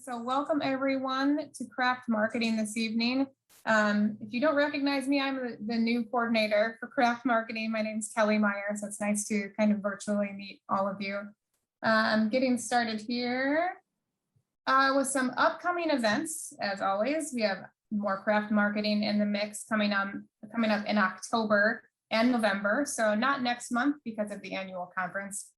So welcome everyone to Craft Marketing this evening. If you don't recognize me, I'm the new coordinator for Craft Marketing. My name is Kelly Meyer, so it's nice to kind of virtually meet all of you. I'm getting started here with some upcoming events. As always, we have more Craft Marketing in the mix coming up in October and November. So not next month because of the annual conference,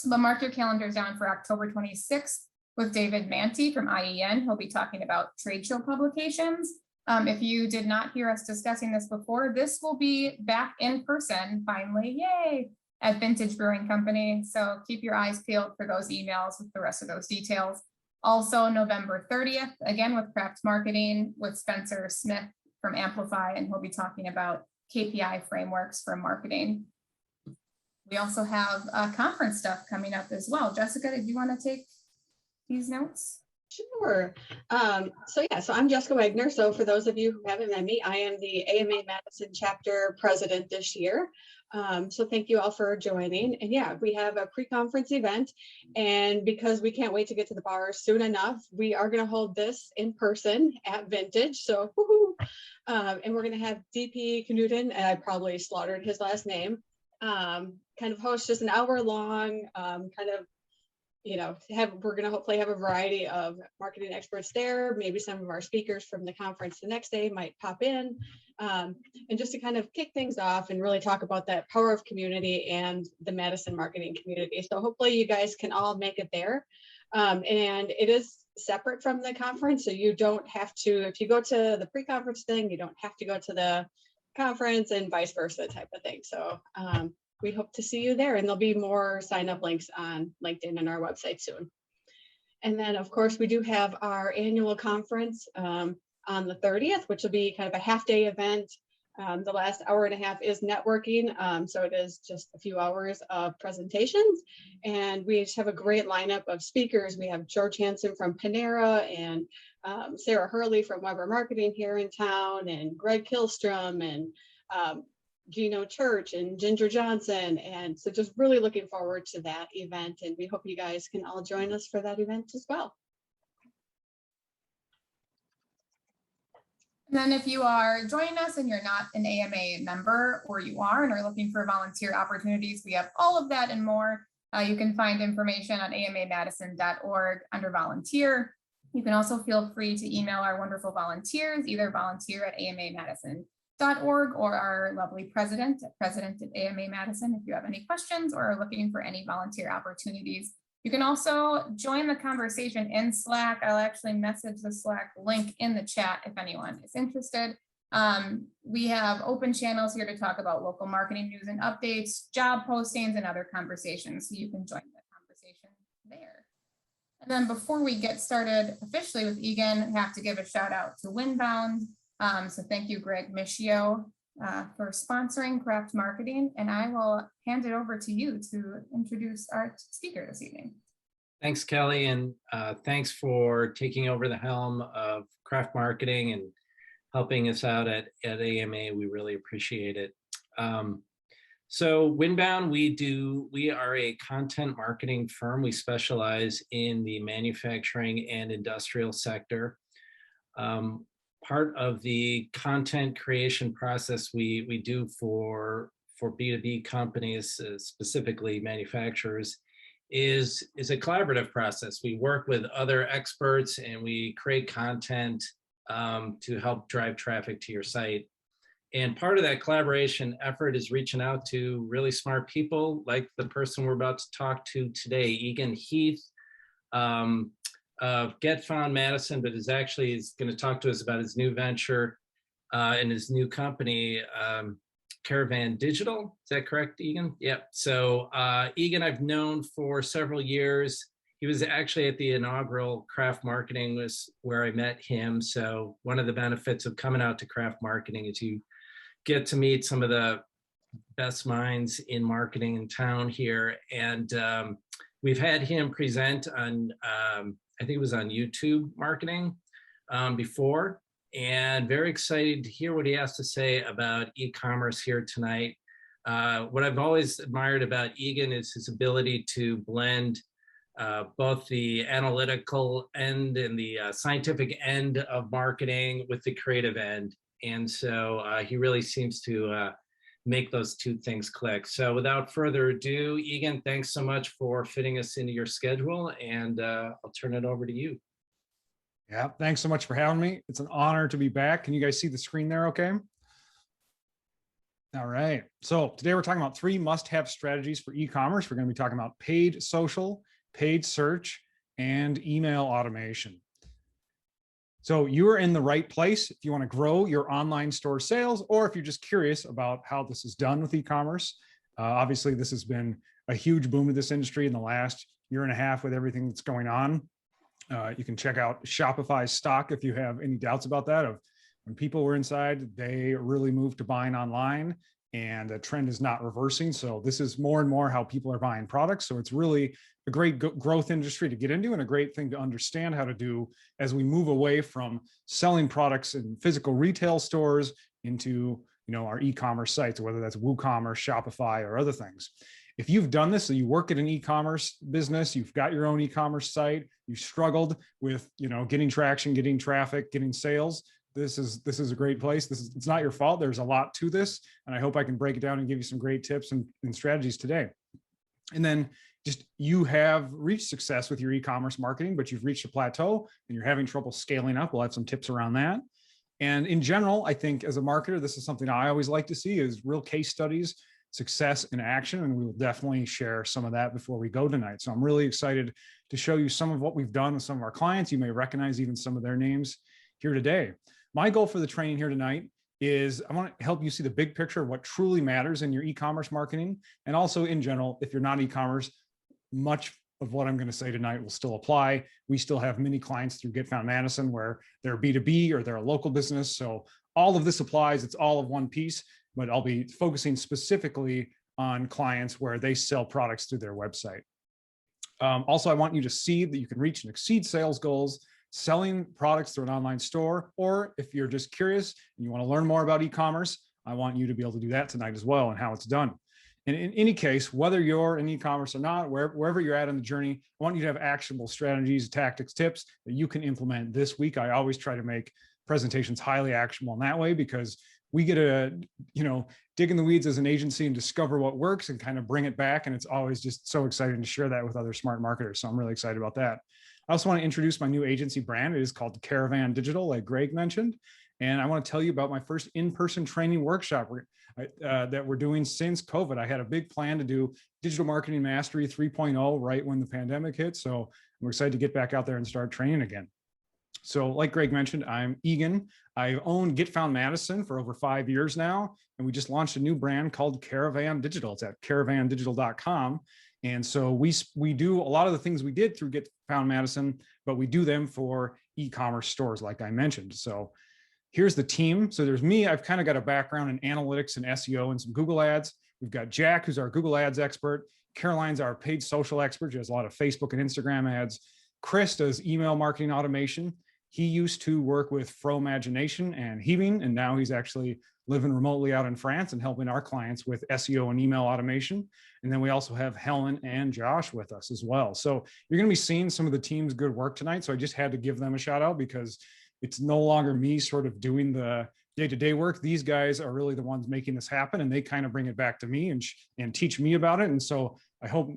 but mark your calendars down for October 26th. With David Manti from IEN. He'll be talking about trade show publications. If you did not hear us discussing this before, this will be back in person, finally, yay, at Vintage Brewing Company. So keep your eyes peeled for those emails with the rest of those details. Also, November 30th, again with Craft Marketing with Spencer Smith from Amplify, and he'll be talking about KPI frameworks for marketing. We also have conference stuff coming up as well. Jessica, did you want to take these notes? Sure. So I'm Jessica Wagner. So for those of you who haven't met me, I am the AMA Madison chapter president this year. So thank you all for joining. And yeah, we have a pre-conference event, and because we can't wait to get to the bar soon enough, we are going to hold this in person at Vintage. So and we're going to have DP Knudsen, and I probably slaughtered his last name, kind of host just an hour long, we're going to hopefully have a variety of marketing experts there. Maybe some of our speakers from the conference the next day might pop in, and just to kind of kick things off and really talk about that power of community and the Madison marketing community. So hopefully you guys can all make it there. And it is separate from the conference, so you don't have to, if you go to the pre-conference thing, you don't have to go to the conference and vice versa type of thing. So we hope to see you there, and there'll be more sign-up links on LinkedIn and our website soon. And then, of course, we do have our annual conference on the 30th, which will be kind of a half-day event. The last hour and a half is networking, so it is just a few hours of presentations. And we just have a great lineup of speakers. We have George Hansen from Panera, and Sarah Hurley from Weber Marketing here in town, and Greg Killstrom, and Gino Church and Ginger Johnson. And so just really looking forward to that event, and we hope you guys can all join us for that event as well. And then if you are joining us and you're not an AMA member, or you are and are looking for volunteer opportunities, we have all of that and more. You can find information on amamadison.org under volunteer. You can also feel free to email our wonderful volunteers, either volunteer@amamadison.org or our lovely president at AMA Madison if you have any questions or are looking for any volunteer opportunities. You can also join the conversation in Slack. I'll actually message the Slack link in the chat if anyone is interested. We have open channels here to talk about local marketing news and updates, job postings, and other conversations, so you can join the conversation there. And then before we get started officially with Eagan, I have to give a shout out to Winbound. So thank you, Greg Michio, for sponsoring Craft Marketing, and I will hand it over to you to introduce our speaker this evening. Thanks, Kelly, and thanks for taking over the helm of Craft Marketing and helping us out at AMA. We really appreciate it. So Winbound, we are a content marketing firm. We specialize in the manufacturing and industrial sector. Part of the content creation process we do for B2B companies, specifically manufacturers, is a collaborative process. We work with other experts and we create content to help drive traffic to your site. And part of that collaboration effort is reaching out to really smart people like the person we're about to talk to today, Eagan Heath, of Get Found Madison, but is going to talk to us about his new venture and his new company, Caravan Digital. Is that correct, Eagan? Yep. So Eagan, I've known for several years. He was actually at the inaugural Craft Marketing was where I met him. So one of the benefits of coming out to Craft Marketing is you get to meet some of the best minds in marketing in town here. And we've had him present on, I think it was on YouTube marketing before, and very excited to hear what he has to say about e-commerce here tonight. What I've always admired about Eagan is his ability to blend both the analytical end and the scientific end of marketing with the creative end. And so he really seems to make those two things click. So without further ado, Eagan, thanks so much for fitting us into your schedule, and I'll turn it over to you. Yeah, thanks so much for having me. It's an honor to be back. Can you guys see the screen there okay? All right. So today we're talking about 3 must-have strategies for e-commerce. We're going to be talking about paid social, paid search, and email automation. So you are in the right place if you want to grow your online store sales, or if you're just curious about how this is done with e-commerce. Obviously, this has been a huge boom to this industry in the last year and a half with everything that's going on. You can check out Shopify's stock if you have any doubts about that. Of when people were inside, they really moved to buying online, and the trend is not reversing. So this is more and more how people are buying products. So it's really a great growth industry to get into, and a great thing to understand how to do as we move away from selling products in physical retail stores into, our e-commerce sites, whether that's WooCommerce, Shopify, or other things. If you've done this, so you work at an e-commerce business, you've got your own e-commerce site, you've struggled with, getting traction, getting traffic, getting sales, this is a great place. It's not your fault. There's a lot to this, and I hope I can break it down and give you some great tips and strategies today. And then just, you have reached success with your e-commerce marketing, but you've reached a plateau and you're having trouble scaling up. We'll have some tips around that. And in general, I think as a marketer, this is something I always like to see, is real case studies, success in action. And we will definitely share some of that before we go tonight. So I'm really excited to show you some of what we've done with some of our clients. You may recognize even some of their names here today. My goal for the training here tonight is I want to help you see the big picture of what truly matters in your e-commerce marketing. And also in general, if you're not e-commerce, much of what I'm going to say tonight will still apply. We still have many clients through Get Found Madison where they're B2B or they're a local business. So all of this applies. It's all of one piece, but I'll be focusing specifically on clients where they sell products through their website. Also, I want you to see that you can reach and exceed sales goals selling products through an online store, or if you're just curious and you want to learn more about e-commerce, I want you to be able to do that tonight as well and how it's done. And in any case, whether you're in e-commerce or not, wherever you're at in the journey, I want you to have actionable strategies, tactics, tips that you can implement this week. I always try to make presentations highly actionable in that way, because we get to, dig in the weeds as an agency and discover what works and kind of bring it back. And it's always just so exciting to share that with other smart marketers. So I'm really excited about that. I also want to introduce my new agency brand. It is called Caravan Digital, like Greg mentioned. And I want to tell you about my first in-person training workshop that we're doing since COVID. I had a big plan to do Digital Marketing Mastery 3.0 right when the pandemic hit. So I'm excited to get back out there and start training again. So like Greg mentioned, I'm Eagan. I've owned Get Found Madison for over 5 years now. And we just launched a new brand called Caravan Digital. It's at caravandigital.com. And so we do a lot of the things we did through Get Found Madison, but we do them for e-commerce stores, like I mentioned. So here's the team. So there's me. I've kind of got a background in analytics and SEO and some Google ads. We've got Jack, who's our Google ads expert. Caroline's our paid social expert. She has a lot of Facebook and Instagram ads. Chris does email marketing automation. He used to work with Fromagination and Heaving, and now he's actually living remotely out in France and helping our clients with SEO and email automation. And then we also have Helen and Josh with us as well. So you're going to be seeing some of the team's good work tonight. So I just had to give them a shout out, because it's no longer me sort of doing the day-to-day work. These guys are really the ones making this happen, and they kind of bring it back to me and teach me about it. And so I hope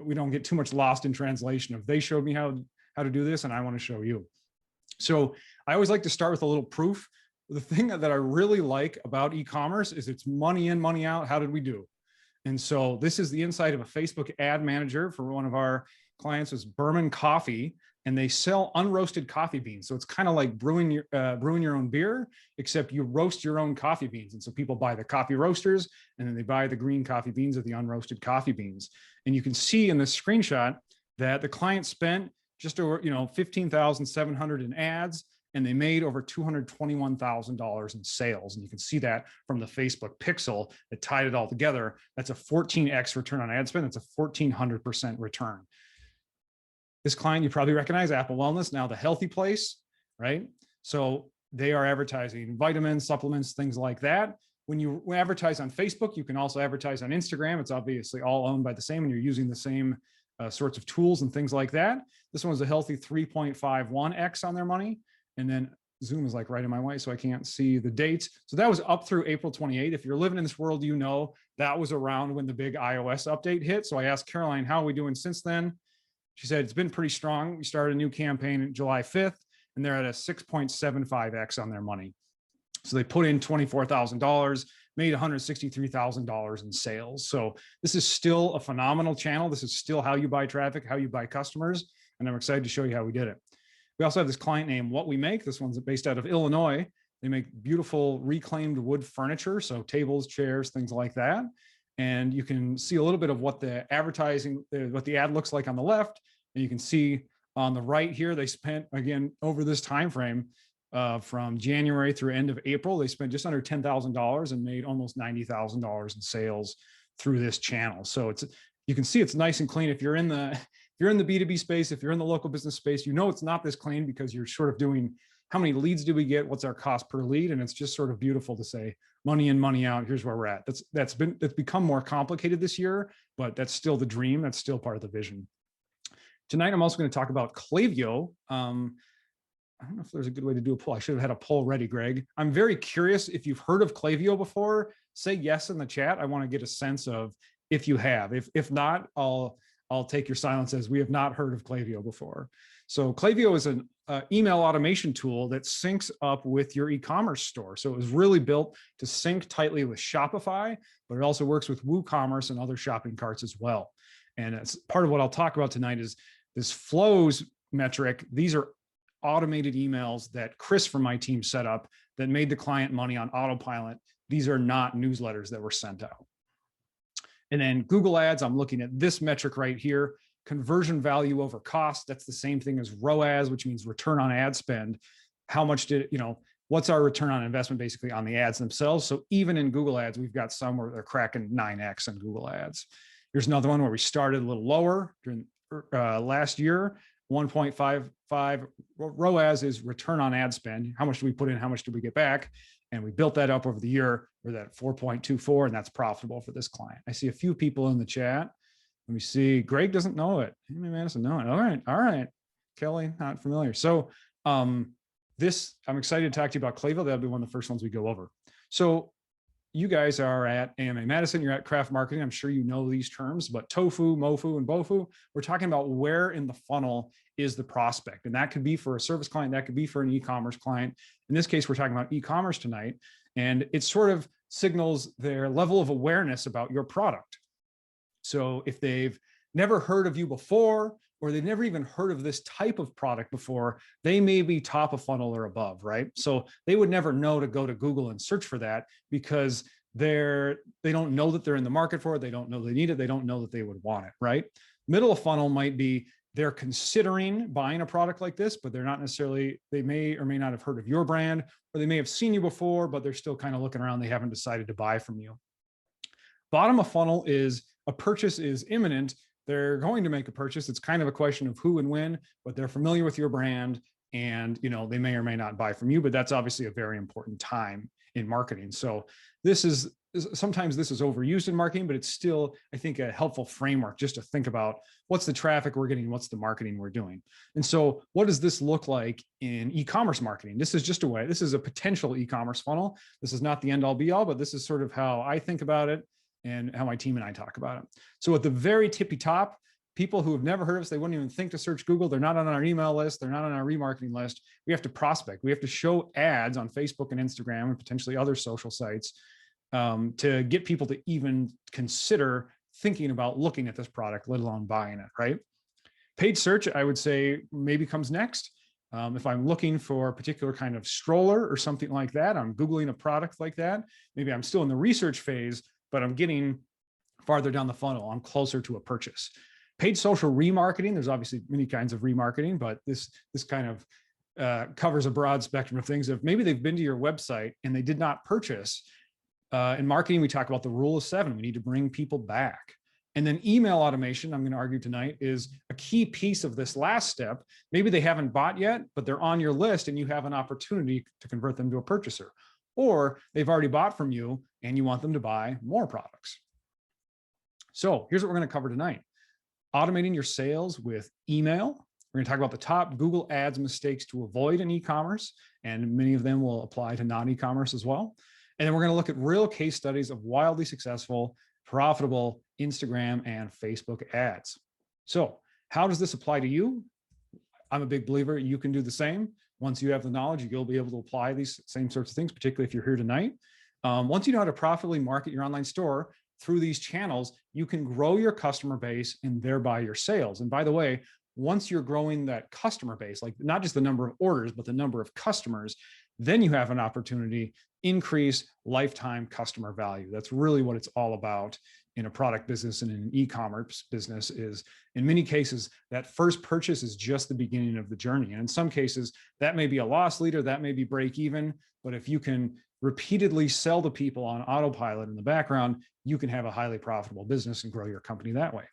we don't get too much lost in translation of they showed me how to do this, and I want to show you. So I always like to start with a little proof. The thing that I really like about e-commerce is it's money in, money out. How did we do? And so this is the inside of a Facebook ad manager for one of our clients, is Berman Coffee, and they sell unroasted coffee beans. So it's kind of like brewing your own beer, except you roast your own coffee beans. And so people buy the coffee roasters, and then they buy the green coffee beans or the unroasted coffee beans. And you can see in this screenshot that the client spent just over, $15,700 in ads, and they made over $221,000 in sales. And you can see that from the Facebook pixel that tied it all together. That's a 14x return on ad spend. That's a 1,400% return. This client, you probably recognize, Apple Wellness, now the healthy place, right? So they are advertising vitamins, supplements, things like that. When you advertise on Facebook, you can also advertise on Instagram. It's obviously all owned by the same, and you're using the same sorts of tools and things like that. This one's a healthy 3.51x on their money. And then Zoom is like right in my way, so I can't see the dates. So that was up through April 28th. If you're living in this world, you know that was around when the big iOS update hit. So I asked Caroline, how are we doing since then? She said, it's been pretty strong. We started a new campaign on July 5th, and they're at a 6.75x on their money. So they put in $24,000, made $163,000 in sales. So this is still a phenomenal channel. This is still how you buy traffic, how you buy customers. And I'm excited to show you how we did it. We also have this client named What We Make. This one's based out of Illinois. They make beautiful reclaimed wood furniture, so tables, chairs, things like that. And you can see a little bit of what the advertising, what the ad looks like on the left. And you can see on the right here, they spent, again, over this time frame, from January through end of April, they spent just under $10,000 and made almost $90,000 in sales through this channel. So it's, you can see it's nice and clean. If you're in the B2B space, if you're in the local business space, you know it's not this clean because you're sort of doing, how many leads do we get? What's our cost per lead? And it's just sort of beautiful to say money in, money out. Here's where we're at. That's become more complicated this year, but that's still the dream. That's still part of the vision. Tonight, I'm also going to talk about Klaviyo. I don't know if there's a good way to do a poll. I should have had a poll ready, Greg. I'm very curious if you've heard of Klaviyo before. Say yes in the chat. I want to get a sense of if you have. If not, I'll take your silence as we have not heard of Klaviyo before. So Klaviyo is an email automation tool that syncs up with your e-commerce store. So it was really built to sync tightly with Shopify, but it also works with WooCommerce and other shopping carts as well. And it's part of what I'll talk about tonight is this flows metric. These are automated emails that Chris from my team set up that made the client money on autopilot. These are not newsletters that were sent out. And then Google Ads, I'm looking at this metric right here, conversion value over cost. That's the same thing as ROAS, which means return on ad spend. How much did, what's our return on investment basically on the ads themselves? So even in Google Ads, we've got some where they're cracking 9x on Google Ads. Here's another one where we started a little lower during last year. 1.55 ROAS is return on ad spend. How much do we put in? How much do we get back? And we built that up over the year. We're at 4.24, and that's profitable for this client. I see a few people in the chat. Let me see. Greg doesn't know it. Madison, know it. All right. Kelly, not familiar. So I'm excited to talk to you about Klaviyo. That'll be one of the first ones we go over. So you guys are at AMA Madison, you're at Craft Marketing. I'm sure you know these terms, but tofu, mofu, and bofu, we're talking about where in the funnel is the prospect. And that could be for a service client, that could be for an e-commerce client. In this case, we're talking about e-commerce tonight, and it sort of signals their level of awareness about your product. So if they've never heard of you before, or they've never even heard of this type of product before, they may be top of funnel or above, right? So they would never know to go to Google and search for that because they don't know that they're in the market for it. They don't know they need it. They don't know that they would want it, right? Middle of funnel might be they're considering buying a product like this, but they're not necessarily, they may or may not have heard of your brand, or they may have seen you before, but they're still kind of looking around. They haven't decided to buy from you. Bottom of funnel is a purchase is imminent. They're going to make a purchase. It's kind of a question of who and when, but they're familiar with your brand, and they may or may not buy from you, but that's obviously a very important time in marketing. So sometimes this is overused in marketing, but it's still, I think, a helpful framework just to think about what's the traffic we're getting, what's the marketing we're doing. And so what does this look like in e-commerce marketing? This is just a way, this is a potential e-commerce funnel. This is not the end all be all, but this is sort of how I think about it and how my team and I talk about it. So at the very tippy top, people who have never heard of us, they wouldn't even think to search Google. They're not on our email list. They're not on our remarketing list. We have to prospect. We have to show ads on Facebook and Instagram and potentially other social sites to get people to even consider thinking about looking at this product, let alone buying it, right? Paid search, I would say, maybe comes next. If I'm looking for a particular kind of stroller or something like that, I'm Googling a product like that. Maybe I'm still in the research phase, but I'm getting farther down the funnel. I'm closer to a purchase. Paid social remarketing, there's obviously many kinds of remarketing, but this kind of covers a broad spectrum of things. If maybe they've been to your website and they did not purchase, in marketing, we talk about the rule of 7. We need to bring people back. And then email automation, I'm going to argue tonight, is a key piece of this last step. Maybe they haven't bought yet, but they're on your list and you have an opportunity to convert them to a purchaser. Or they've already bought from you and you want them to buy more products. So here's what we're going to cover tonight. automating your sales with email. We're going to talk about the top Google Ads mistakes to avoid in e-commerce, and many of them will apply to non-e-commerce as well. And then we're going to look at real case studies of wildly successful, profitable Instagram and Facebook ads. So how does this apply to you? I'm a big believer you can do the same. Once you have the knowledge, you'll be able to apply these same sorts of things, particularly if you're here tonight. Once you know how to profitably market your online store through these channels, you can grow your customer base and thereby your sales. And by the way, once you're growing that customer base, like not just the number of orders, but the number of customers, then you have an opportunity increase lifetime customer value. That's really what it's all about in a product business and in an e-commerce business. Is in many cases, that first purchase is just the beginning of the journey. And in some cases, that may be a loss leader, that may be break even, but if you can repeatedly sell to people on autopilot in the background, you can have a highly profitable business and grow your company that way.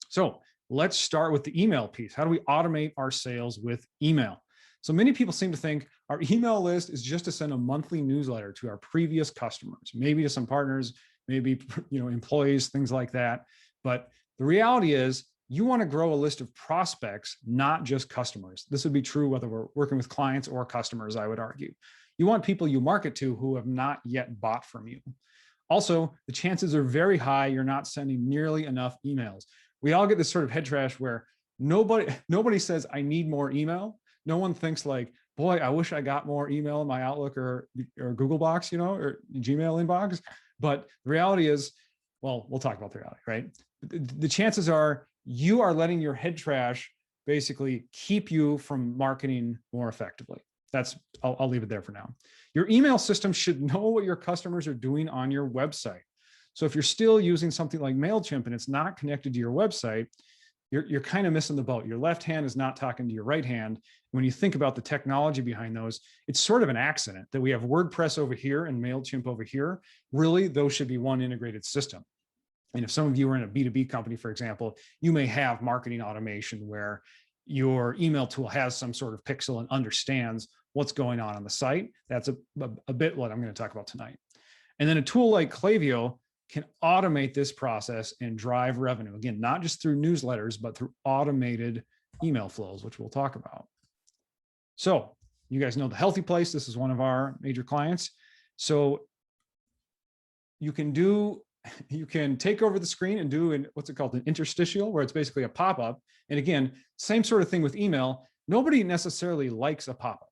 So let's start with the email piece. How do we automate our sales with email? So many people seem to think our email list is just to send a monthly newsletter to our previous customers, maybe to some partners, maybe employees, things like that. But the reality is you want to grow a list of prospects, not just customers. This would be true whether we're working with clients or customers, I would argue. You want people you market to who have not yet bought from you. Also, the chances are very high you're not sending nearly enough emails. We all get this sort of head trash where nobody says, I need more email. No one thinks like, boy, I wish I got more email in my Outlook or Google Box, or Gmail inbox. But the reality is, well, we'll talk about the reality, right? The chances are you are letting your head trash basically keep you from marketing more effectively. I'll leave it there for now. Your email system should know what your customers are doing on your website. So if you're still using something like MailChimp and it's not connected to your website, you're kind of missing the boat. Your left hand is not talking to your right hand. When you think about the technology behind those, it's sort of an accident that we have WordPress over here and MailChimp over here. Really, those should be one integrated system. And if some of you are in a B2B company, for example, you may have marketing automation where your email tool has some sort of pixel and understands what's going on the site. That's a bit what I'm going to talk about tonight. And then a tool like Klaviyo can automate this process and drive revenue. Again, not just through newsletters, but through automated email flows, which we'll talk about. So you guys know The Healthy Place. This is one of our major clients. So you can take over the screen and do what's it called, an interstitial, where it's basically a pop-up. And again, same sort of thing with email. Nobody necessarily likes a pop-up.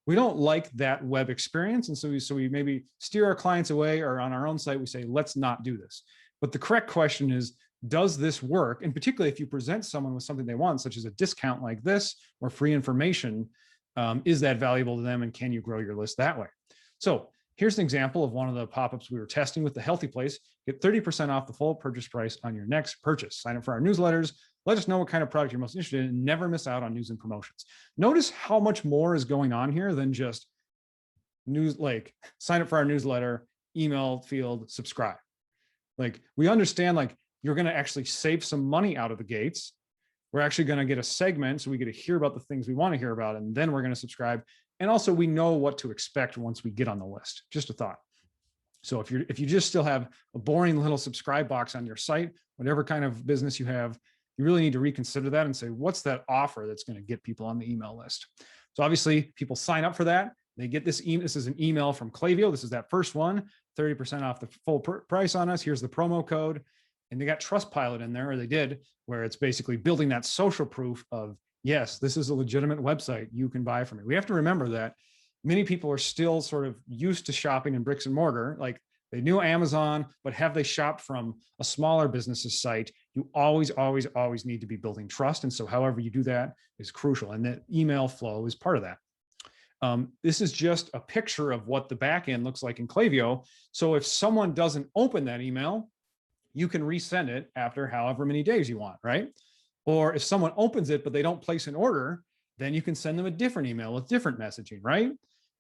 We don't like that web experience. And so we maybe steer our clients away, or on our own site, we say, let's not do this. But the correct question is, does this work? And particularly if you present someone with something they want, such as a discount like this or free information, is that valuable to them? And can you grow your list that way? So here's an example of one of the pop-ups we were testing with The Healthy Place. Get 30% off the full purchase price on your next purchase. Sign up for our newsletters. Let us know what kind of product you're most interested in, and never miss out on news and promotions. Notice how much more is going on here than just news, like sign up for our newsletter, email field, subscribe. Like we understand, like you're going to actually save some money out of the gates. We're actually going to get a segment, so we get to hear about the things we want to hear about, and then we're going to subscribe. And also we know what to expect once we get on the list. Just a thought. So if you just still have a boring little subscribe box on your site, whatever kind of business you have, you really need to reconsider that and say, what's that offer that's going to get people on the email list? So obviously people sign up for that. They get this email. This is an email from Klaviyo. This is that first one, 30% off the full price on us. Here's the promo code. And they got Trustpilot in there, or they did, where it's basically building that social proof of, yes, this is a legitimate website. You can buy from it. We have to remember that many people are still sort of used to shopping in bricks and mortar. Like they knew Amazon, but have they shopped from a smaller business's site? You always, always, always need to be building trust. And so however you do that is crucial. And that email flow is part of that. This is just a picture of what the back end looks like in Klaviyo. So if someone doesn't open that email, you can resend it after however many days you want, right? Or if someone opens it, but they don't place an order, then you can send them a different email with different messaging, right?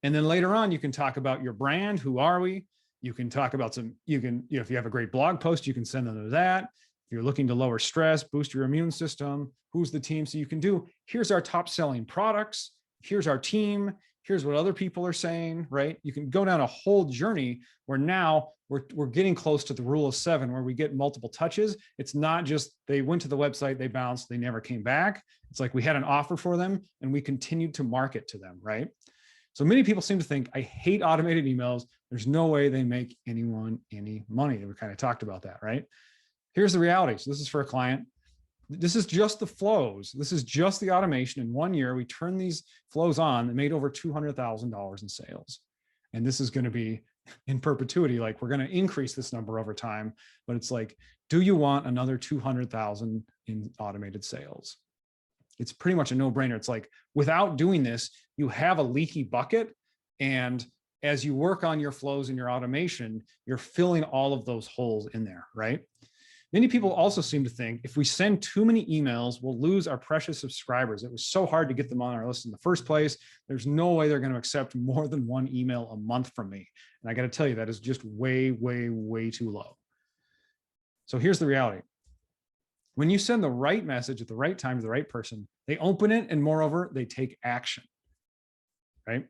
And then later on, you can talk about your brand. Who are we? You can talk about if you have a great blog post, you can send them to that. If you're looking to lower stress, boost your immune system, who's the team? So you can do, here's our top selling products. Here's our team. Here's what other people are saying, right? You can go down a whole journey where now we're getting close to the rule of 7, where we get multiple touches. It's not just they went to the website, they bounced, they never came back. It's like we had an offer for them and we continued to market to them, right? So many people seem to think, I hate automated emails. There's no way they make anyone any money. And we kind of talked about that, right? Here's the reality. So this is for a client. This is just the flows. This is just the automation. In 1 year, we turned these flows on that made over $200,000 in sales. And this is going to be in perpetuity. Like, we're going to increase this number over time, but it's like, do you want another 200,000 in automated sales? It's pretty much a no-brainer. It's like, without doing this, you have a leaky bucket. And as you work on your flows and your automation, you're filling all of those holes in there, right? Many people also seem to think if we send too many emails, we'll lose our precious subscribers. It was so hard to get them on our list in the first place. There's no way they're going to accept more than 1 email a month from me. And I got to tell you, that is just way, way, way too low. So here's the reality. When you send the right message at the right time to the right person, they open it, and moreover, they take action, right?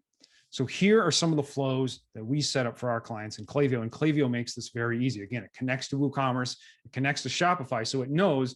So here are some of the flows that we set up for our clients in Klaviyo, and Klaviyo makes this very easy. Again, it connects to WooCommerce, it connects to Shopify, so it knows